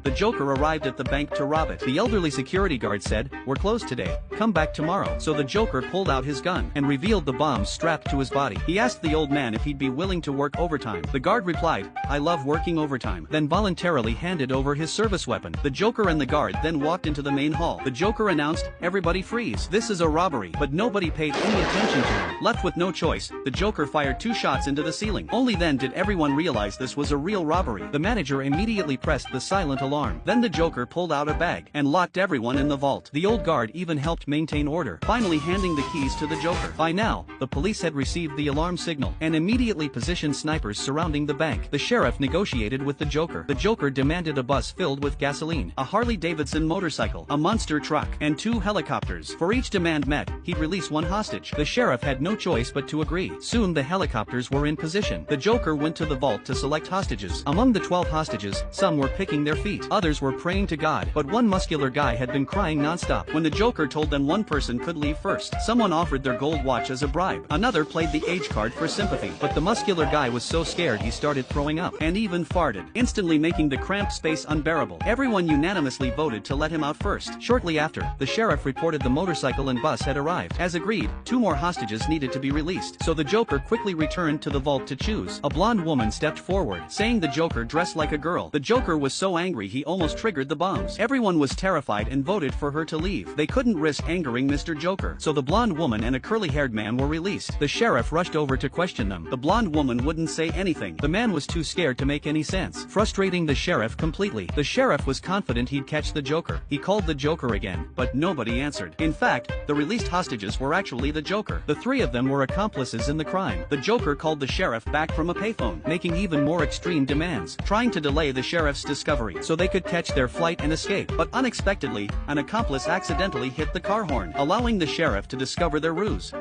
The Joker arrived at the bank to rob it. The elderly security guard said, "We're closed today, come back tomorrow." So the Joker pulled out his gun and revealed the bombs strapped to his body. He asked the old man if he'd be willing to work overtime. The guard replied, "I love working overtime," then voluntarily handed over his service weapon. The Joker and the guard then walked into the main hall. The Joker announced, "Everybody freeze. This is a robbery." But nobody paid any attention to him. Left with no choice, the Joker fired 2 shots into the ceiling. Only then did everyone realize this was a real robbery. The manager immediately pressed the silent alarm. Then the Joker pulled out a bag and locked everyone in the vault. The old guard even helped maintain order, finally handing the keys to the Joker. By now, the police had received the alarm signal and immediately positioned snipers surrounding the bank. The sheriff negotiated with the Joker. The Joker demanded a bus filled with gasoline, a Harley-Davidson motorcycle, a monster truck, and 2 helicopters. For each demand met, he'd release 1 hostage. The sheriff had no choice but to agree. Soon the helicopters were in position. The Joker went to the vault to select hostages. Among the 12 hostages, some were picking their feet, others were praying to God, but one muscular guy had been crying non-stop. When the Joker told them one person could leave first, someone offered their gold watch as a bribe. Another played the age card for sympathy, but the muscular guy was so scared he started throwing up, and even farted, instantly making the cramped space unbearable. Everyone unanimously voted to let him out first. Shortly after, the sheriff reported the motorcycle and bus had arrived. As agreed, 2 more hostages needed to be released, so the Joker quickly returned to the vault to choose. A blonde woman stepped forward, saying the Joker dressed like a girl. The Joker was so angry he almost triggered the bombs. Everyone was terrified and voted for her to leave. They couldn't risk angering Mr. Joker, so the blonde woman and a curly-haired man were released. The sheriff rushed over to question them. The blonde woman wouldn't say anything. The man was too scared to make any sense, frustrating the sheriff completely. The sheriff was confident he'd catch the Joker. He called the Joker again, but nobody answered. In fact, the released hostages were actually the Joker. The 3 of them were accomplices in the crime. The Joker called the sheriff back from a payphone, making even more extreme demands, trying to delay the sheriff's discovery so they could catch their flight and escape. But unexpectedly, an accomplice accidentally hit the car horn, allowing the sheriff to discover their ruse.